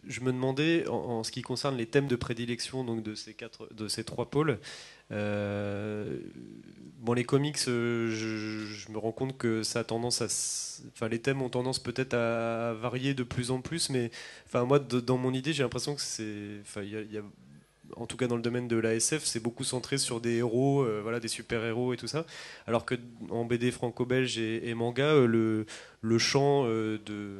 je me demandais, en ce qui concerne les thèmes de prédilection donc de ces trois pôles, euh, bon, les comics, je me rends compte que ça a tendance enfin, les thèmes ont tendance peut-être à varier de plus en plus, mais enfin, moi, dans mon idée, j'ai l'impression que enfin, en tout cas dans le domaine de la SF, c'est beaucoup centré sur des héros, voilà, des super-héros et tout ça. Alors que en BD franco-belge et manga, le champ de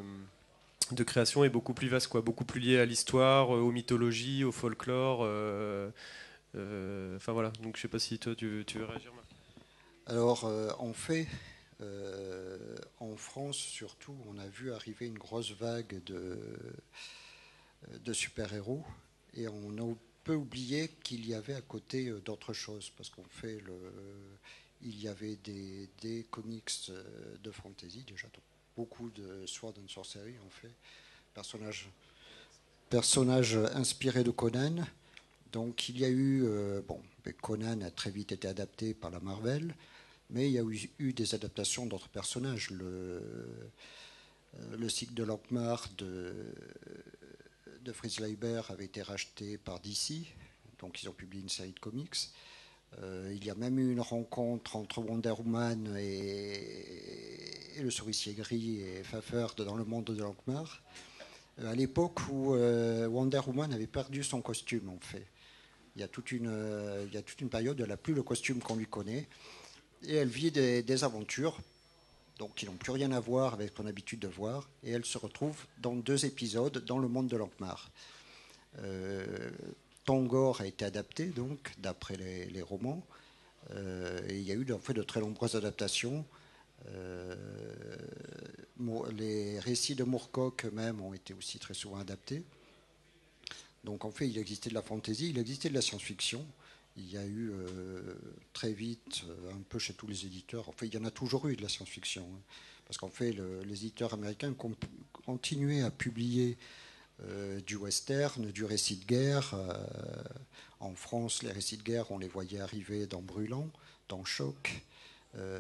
création est beaucoup plus vaste, quoi, beaucoup plus lié à l'histoire, aux mythologies, au folklore. Enfin voilà, donc je sais pas si toi tu veux réagir, Marc. Alors, en France surtout, on a vu arriver une grosse vague de super-héros et on a peu oublié qu'il y avait à côté d'autres choses parce il y avait des comics de fantasy déjà, donc beaucoup de Sword and Sorcery en fait, personnages, personnages inspirés de Conan. Donc il y a eu, Conan a très vite été adapté par la Marvel, mais il y a eu des adaptations d'autres personnages. Le cycle de Lankhmar de Fritz Leiber avait été racheté par DC, donc ils ont publié une série de comics. Il y a même eu une rencontre entre Wonder Woman et le souricier gris et Pfeffer dans le monde de Lankhmar, à l'époque où Wonder Woman avait perdu son costume en fait. Il y a toute une période où elle n'a plus le costume qu'on lui connaît et elle vit des aventures donc qui n'ont plus rien à voir avec ce qu'on a l'habitude de voir, et elle se retrouve dans 2 épisodes dans le monde de Lankhmar. Euh, Tongor a été adapté donc d'après les romans, et il y a eu en fait de très nombreuses adaptations. Euh, les récits de Moorcock eux-mêmes ont été aussi très souvent adaptés. Donc en fait, il existait de la fantasy, il existait de la science-fiction. Il y a eu très vite, un peu chez tous les éditeurs, en fait, il y en a toujours eu de la science-fiction. Hein, parce qu'en fait, les éditeurs américains continuaient à publier du western, du récit de guerre. En France, les récits de guerre, on les voyait arriver dans Brûlant, dans Choc. Euh,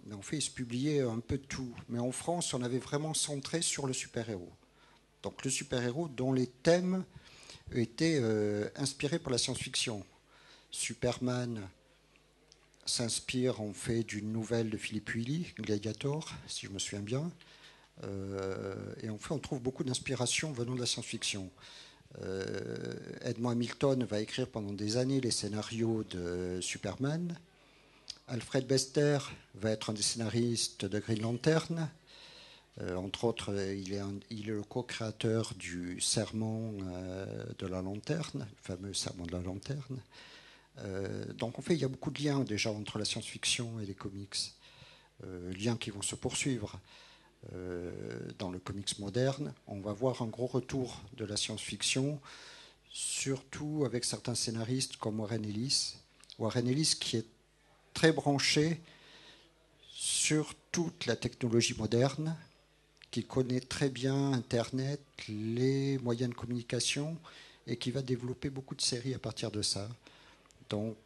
mais en fait, ils se publiaient un peu de tout. Mais en France, on avait vraiment centré sur le super-héros. Donc le super-héros dont les thèmes étaient inspirés par la science-fiction. Superman s'inspire en fait d'une nouvelle de Philippe Huilly, Gladiator, si je me souviens bien. Et en fait, on trouve beaucoup d'inspiration venant de la science-fiction. Edmond Hamilton va écrire pendant des années les scénarios de Superman. Alfred Bester va être un des scénaristes de Green Lantern. Entre autres, il est le co-créateur du serment de la lanterne, le fameux serment de la lanterne. Donc en fait, il y a beaucoup de liens déjà entre la science-fiction et les comics, liens qui vont se poursuivre. Dans le comics moderne, on va voir un gros retour de la science-fiction, surtout avec certains scénaristes comme Warren Ellis. Warren Ellis qui est très branché sur toute la technologie moderne, qui connaît très bien Internet, les moyens de communication, et qui va développer beaucoup de séries à partir de ça. Donc,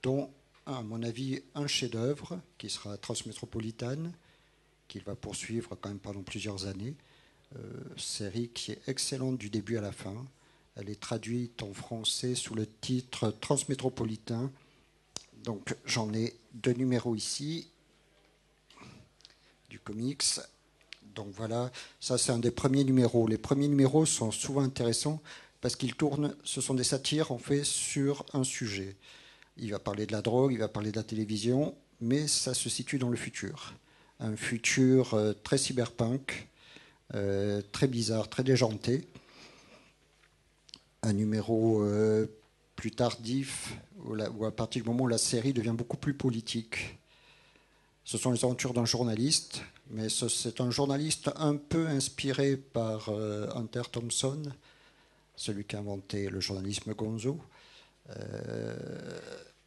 dont, à mon avis, un chef-d'œuvre qui sera Transmétropolitane, qu'il va poursuivre quand même pendant plusieurs années. Série qui est excellente du début à la fin. Elle est traduite en français sous le titre Transmétropolitain. Donc j'en ai 2 numéros ici du comics. Donc voilà, ça c'est un des premiers numéros. Les premiers numéros sont souvent intéressants parce qu'ils tournent, ce sont des satires en fait sur un sujet. Il va parler de la drogue, il va parler de la télévision, mais ça se situe dans le futur. Un futur très cyberpunk, très bizarre, très déjanté. Un numéro plus tardif, où à partir du moment où la série devient beaucoup plus politique. Ce sont les aventures d'un journaliste, mais c'est un journaliste un peu inspiré par Hunter Thompson, celui qui a inventé le journalisme gonzo. Euh,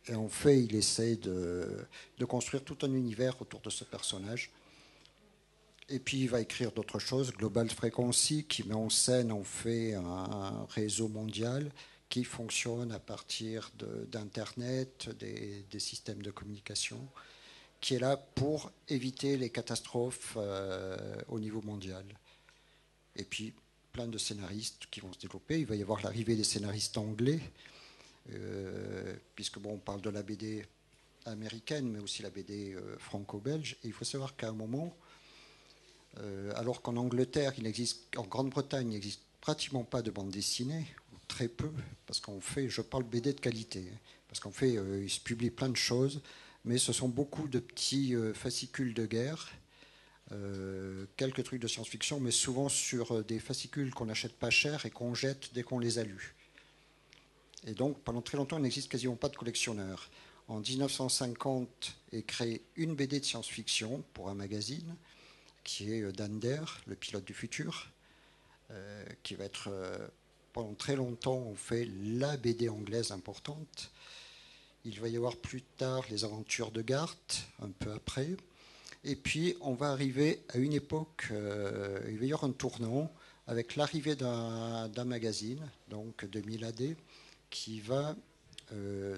et en fait, il essaie de construire tout un univers autour de ce personnage. Et puis il va écrire d'autres choses, Global Frequency, qui met en scène en fait un réseau mondial qui fonctionne à partir d'Internet, des systèmes de communication, qui est là pour éviter les catastrophes au niveau mondial. Et puis plein de scénaristes qui vont se développer. Il va y avoir l'arrivée des scénaristes anglais, puisque on parle de la BD américaine, mais aussi la BD franco-belge. Et il faut savoir qu'à un moment, alors qu'en Angleterre, en Grande-Bretagne, il n'existe pratiquement pas de bande dessinée, ou très peu, parce qu'on fait, je parle BD de qualité, parce qu'en fait, il se publie plein de choses, mais ce sont beaucoup de petits fascicules de guerre, quelques trucs de science-fiction, mais souvent sur des fascicules qu'on n'achète pas cher et qu'on jette dès qu'on les a lus. Et donc, pendant très longtemps, il n'existe quasiment pas de collectionneurs. En 1950 est créée une BD de science-fiction pour un magazine, qui est Dan Dare, le pilote du futur, qui va être, pendant très longtemps, on fait la BD anglaise importante. Il va y avoir plus tard les aventures de Garth, un peu après. Et puis, on va arriver à une époque, il va y avoir un tournant avec l'arrivée d'un magazine, donc 2000 AD, qui va,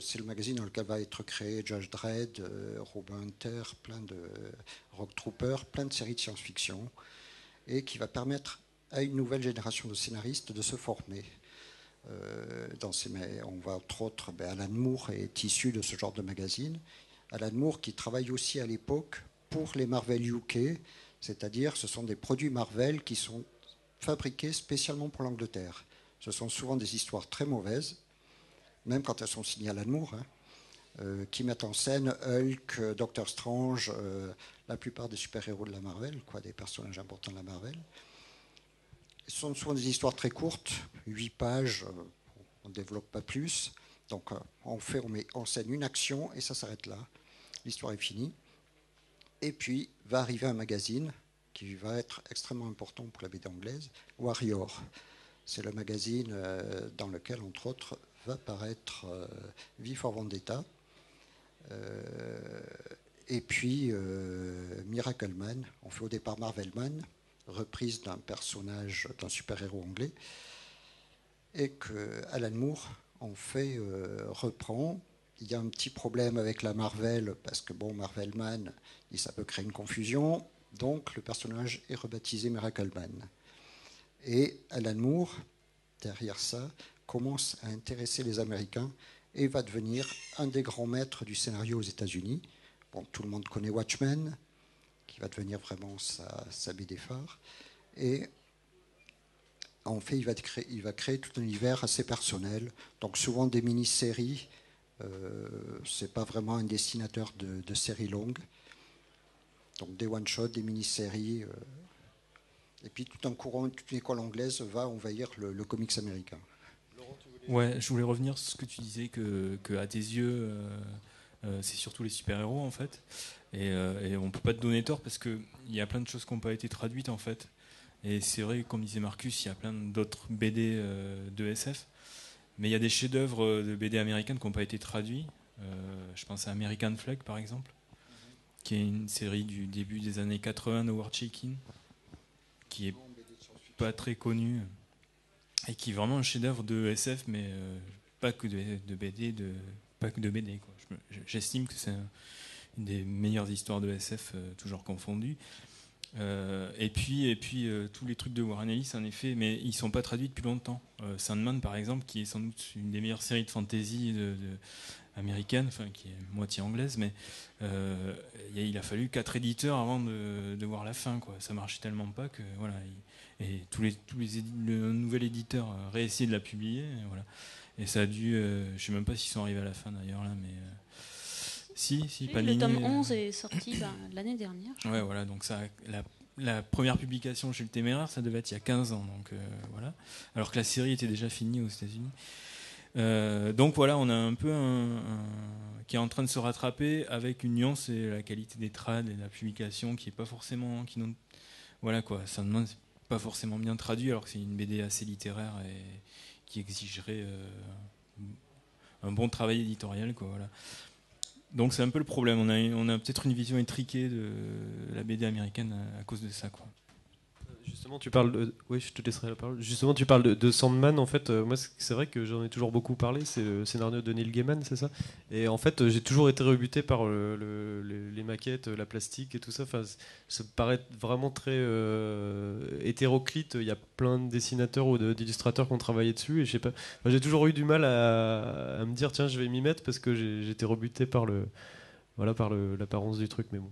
c'est le magazine dans lequel va être créé Judge Dredd, Robin Hunter, plein de Rock Trooper, plein de séries de science-fiction, et qui va permettre à une nouvelle génération de scénaristes de se former. On va entre autres, Alan Moore est issu de ce genre de magazine. Alan Moore qui travaille aussi à l'époque pour les Marvel UK, c'est-à-dire ce sont des produits Marvel qui sont fabriqués spécialement pour l'Angleterre. Ce sont souvent des histoires très mauvaises, même quand elles sont signées Alan Moore, qui mettent en scène Hulk, Doctor Strange, la plupart des super-héros de la Marvel, des personnages importants de la Marvel. Ce sont souvent des histoires très courtes, 8 pages, on ne développe pas plus. Donc on met en scène une action et ça s'arrête là. L'histoire est finie. Et puis va arriver un magazine qui va être extrêmement important pour la BD anglaise, Warrior. C'est le magazine dans lequel, entre autres, va paraître V for Vendetta. Et puis Miracle Man. On fait au départ Marvel Man, reprise d'un personnage, d'un super-héros anglais, et que Alan Moore en fait reprend. Il y a un petit problème avec la Marvel, parce que Marvel Man, ça peut créer une confusion, donc le personnage est rebaptisé Miracle Man. Et Alan Moore, derrière ça, commence à intéresser les Américains et va devenir un des grands maîtres du scénario aux États-Unis. Tout le monde connaît Watchmen, qui va devenir vraiment sa BD phare. Et en fait, il va créer tout un univers assez personnel. Donc souvent des mini-séries. C'est pas vraiment un dessinateur de séries longues. Donc des one-shots, des mini-séries. Et puis tout un courant, toute une école anglaise va envahir le comics américain. Ouais, je voulais revenir sur ce que tu disais, que à tes yeux, c'est surtout les super-héros en fait. Et on peut pas te donner tort parce qu'il y a plein de choses qui n'ont pas été traduites en fait. Et c'est vrai, comme disait Marcus, il y a plein d'autres BD de SF. Mais il y a des chefs-d'œuvre de BD américaines qui n'ont pas été traduits. Je pense à American Flag par exemple, qui est une série du début des années 80 de Howard Chaykin, qui est pas très connue et qui est vraiment un chef-d'œuvre de SF, mais pas que de BD, pas que de BD, quoi. J'estime que c'est une des meilleures histoires de SF, toujours confondues. Et puis tous les trucs de Warren Ellis, en effet, mais ils sont pas traduits depuis longtemps. Sandman, par exemple, qui est sans doute une des meilleures séries de fantasy américaine, enfin qui est moitié anglaise, mais il a fallu 4 éditeurs avant de voir la fin, quoi. Ça marchait tellement pas que voilà. Et le nouvel éditeur a réessayé de la publier, et voilà. Et ça a dû, je sais même pas s'ils sont arrivés à la fin d'ailleurs là, mais si le tome 11 est sorti l'année dernière. Ouais, voilà, donc ça, la première publication chez le Téméraire, ça devait être il y a 15 ans, donc voilà. Alors que la série était déjà finie aux États-Unis. Donc voilà, on a un peu qui est en train de se rattraper avec une nuance, et la qualité des trades et de la publication qui est pas forcément, voilà quoi, ça demande pas forcément bien traduit, alors que c'est une BD assez littéraire et qui exigerait un bon travail éditorial, quoi, voilà. Donc c'est un peu le problème. On a peut-être une vision étriquée de la BD américaine à cause de ça, quoi. Justement, tu parles de... Oui, je te laisserai la parole. Justement, tu parles de Sandman. En fait, moi, c'est vrai que j'en ai toujours beaucoup parlé. C'est le scénario de Neil Gaiman, c'est ça. Et en fait, j'ai toujours été rebuté par les maquettes, la plastique et tout ça. Enfin, ça me paraît vraiment très hétéroclite. Il y a plein de dessinateurs ou d'illustrateurs qui ont travaillé dessus. Et je sais pas, enfin, j'ai toujours eu du mal à me dire tiens, je vais m'y mettre parce que j'étais rebuté par l'apparence du truc. Mais bon.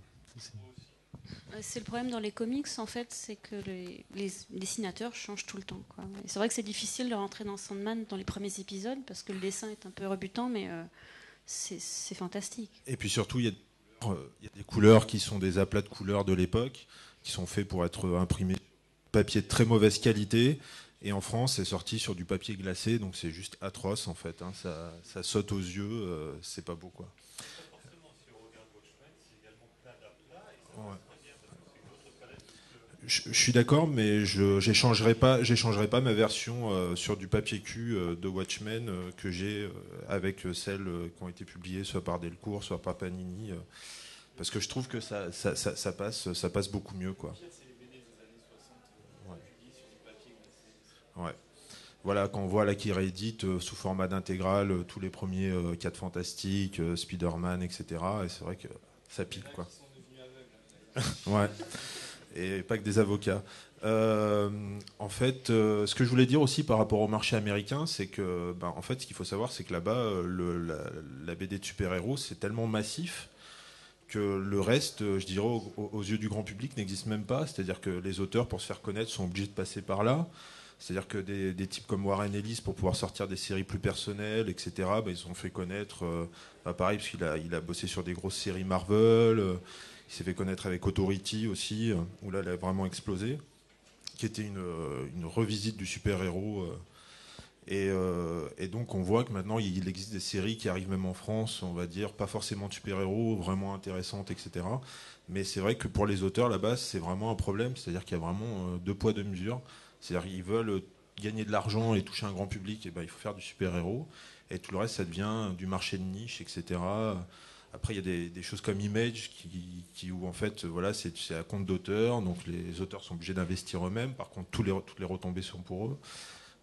C'est le problème dans les comics, en fait, c'est que les dessinateurs changent tout le temps, quoi. Et c'est vrai que c'est difficile de rentrer dans Sandman dans les premiers épisodes parce que le dessin est un peu rebutant, mais c'est fantastique. Et puis surtout, il y a des couleurs qui sont des aplats de couleurs de l'époque, qui sont faits pour être imprimés papier de très mauvaise qualité. Et en France, c'est sorti sur du papier glacé, donc c'est juste atroce en fait. Hein. Ça saute aux yeux, c'est pas beau quoi. Ouais. Je suis d'accord, mais je n'échangerai pas ma version sur du papier cul de Watchmen que j'ai avec celles qui ont été publiées soit par Delcourt, soit par Panini, parce que je trouve que ça passe beaucoup mieux, quoi. Ouais. Ouais. Voilà, quand on voit là qui réédite sous format d'intégrale tous les premiers 4 Fantastiques, Spider-Man, etc. Et c'est vrai que ça pique, quoi. Ouais. Et pas que des avocats. En fait, ce que je voulais dire aussi par rapport au marché américain, c'est que, en fait, ce qu'il faut savoir, c'est que là-bas, la BD de super-héros, c'est tellement massif que le reste, je dirais, aux yeux du grand public, n'existe même pas. C'est-à-dire que les auteurs, pour se faire connaître, sont obligés de passer par là. C'est-à-dire que des types comme Warren Ellis, pour pouvoir sortir des séries plus personnelles, etc., ils se sont fait connaître, pareil, parce qu'il a bossé sur des grosses séries Marvel. Il s'est fait connaître avec Authority aussi, où là, il a vraiment explosé, qui était une revisite du super-héros. Et donc, on voit que maintenant, il existe des séries qui arrivent même en France, on va dire, pas forcément de super-héros, vraiment intéressantes, etc. Mais c'est vrai que pour les auteurs, là-bas, c'est vraiment un problème. C'est-à-dire qu'il y a vraiment deux poids, deux mesures. C'est-à-dire qu'ils veulent gagner de l'argent et toucher un grand public, et il faut faire du super-héros. Et tout le reste, ça devient du marché de niche, etc. Après, il y a des choses comme Image où en fait, voilà, c'est à compte d'auteur, donc les auteurs sont obligés d'investir eux-mêmes. Par contre, toutes les retombées sont pour eux.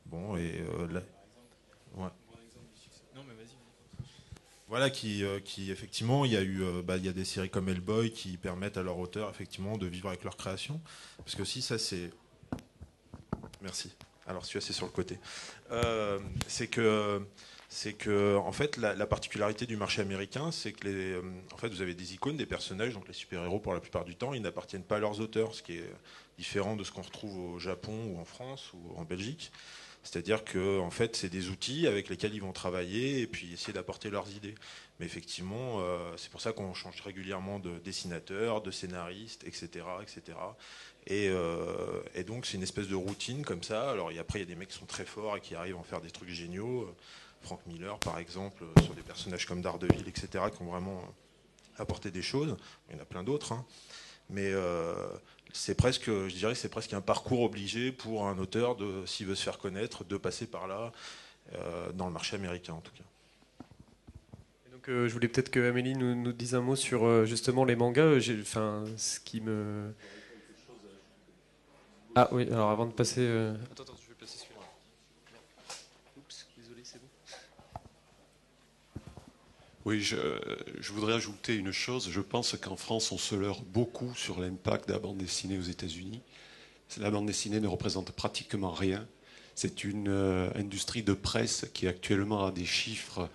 Bon, et là, ouais. Non, mais vas-y. Voilà, qui effectivement, il y a des séries comme Hellboy qui permettent à leurs auteurs effectivement de vivre avec leur création, parce que si ça c'est, merci. Alors celui-là c'est sur le côté. C'est que en fait la particularité du marché américain, c'est que en fait vous avez des icônes, des personnages, donc les super-héros pour la plupart du temps, ils n'appartiennent pas à leurs auteurs, ce qui est différent de ce qu'on retrouve au Japon ou en France ou en Belgique. C'est-à-dire que en fait c'est des outils avec lesquels ils vont travailler et puis essayer d'apporter leurs idées. Mais effectivement, c'est pour ça qu'on change régulièrement de dessinateur, de scénariste, etc., etc. Et donc c'est une espèce de routine comme ça. Alors après il y a des mecs qui sont très forts et qui arrivent à en faire des trucs géniaux. Frank Miller par exemple, sur des personnages comme Daredevil, etc., qui ont vraiment apporté des choses. Il y en a plein d'autres, hein. Mais c'est presque, je dirais, c'est presque un parcours obligé pour un auteur s'il veut se faire connaître, de passer par là, dans le marché américain en tout cas. Et donc, je voulais peut-être que Amélie nous dise un mot sur justement les mangas. Ce qui me. Ah oui, alors avant de passer. Attends, je vais passer celui-là. Oups, désolé, c'est bon. Oui, je voudrais ajouter une chose. Je pense qu'en France, on se leurre beaucoup sur l'impact de la bande dessinée aux États-Unis. La bande dessinée ne représente pratiquement rien. C'est une industrie de presse qui actuellement a des chiffres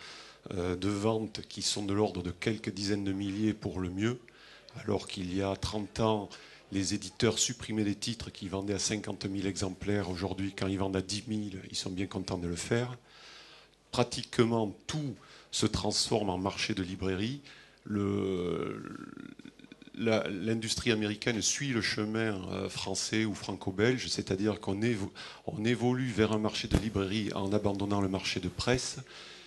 de vente qui sont de l'ordre de quelques dizaines de milliers pour le mieux, alors qu'il y a 30 ans, les éditeurs supprimaient des titres qui vendaient à 50 000 exemplaires. Aujourd'hui, quand ils vendent à 10 000, ils sont bien contents de le faire. Pratiquement tout se transforme en marché de librairie. L'industrie américaine suit le chemin français ou franco-belge, c'est-à-dire qu'on évolue vers un marché de librairie en abandonnant le marché de presse.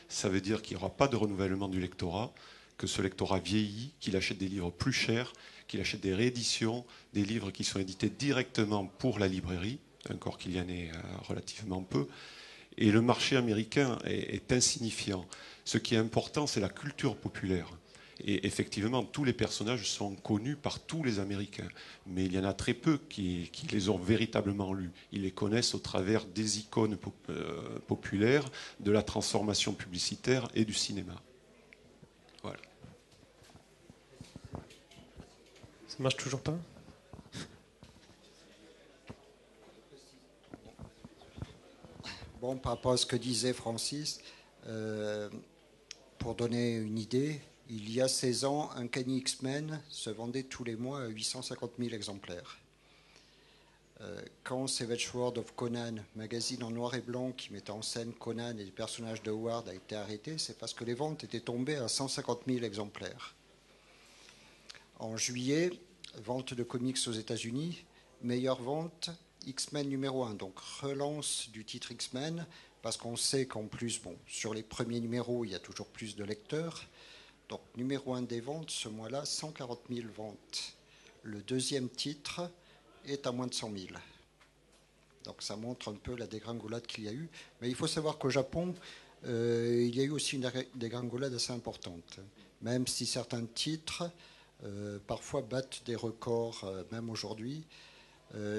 Ça veut dire qu'il n'y aura pas de renouvellement du lectorat, que ce lectorat vieillit, qu'il achète des livres plus chers, qu'il achète des rééditions, des livres qui sont édités directement pour la librairie, encore qu'il y en ait relativement peu. Et le marché américain est insignifiant. Ce qui est important, c'est la culture populaire. Et effectivement, tous les personnages sont connus par tous les Américains. Mais il y en a très peu qui les ont véritablement lus. Ils les connaissent au travers des icônes populaires, de la transformation publicitaire et du cinéma. Voilà. Ça marche toujours pas ? Bon, par rapport à ce que disait Francis, pour donner une idée, il y a 16 ans, un Uncanny X-Men se vendait tous les mois à 850 000 exemplaires. Quand Savage World of Conan, magazine en noir et blanc qui mettait en scène Conan et les personnages de Howard, a été arrêté, c'est parce que les ventes étaient tombées à 150 000 exemplaires. En juillet, vente de comics aux États-Unis, meilleure vente, X-Men numéro 1, donc relance du titre X-Men, parce qu'on sait qu'en plus, bon, sur les premiers numéros, il y a toujours plus de lecteurs. Donc numéro 1 des ventes, ce mois-là, 140 000 ventes. Le deuxième titre est à moins de 100 000. Donc ça montre un peu la dégringolade qu'il y a eu. Mais il faut savoir qu'au Japon, il y a eu aussi une dégringolade assez importante. Même si certains titres, parfois, battent des records, même aujourd'hui.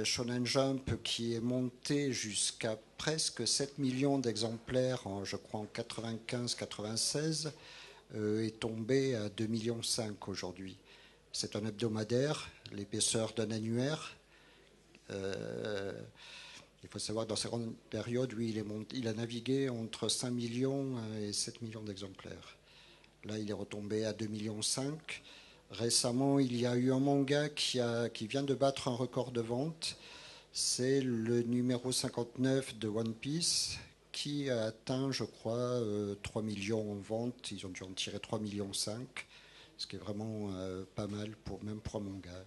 Shonen Jump, qui est monté jusqu'à presque 7 millions d'exemplaires, je crois en 95-96, est tombé à 2,5 millions aujourd'hui. C'est un hebdomadaire, l'épaisseur d'un annuaire. Il faut savoir que dans cette période, oui, il a navigué entre 5 millions et 7 millions d'exemplaires. Là, il est retombé à 2,5 millions. Récemment, il y a eu un manga qui vient de battre un record de vente. C'est le numéro 59 de One Piece qui a atteint, je crois, 3 millions en vente. Ils ont dû en tirer 3,5 millions, ce qui est vraiment pas mal, même pour un manga.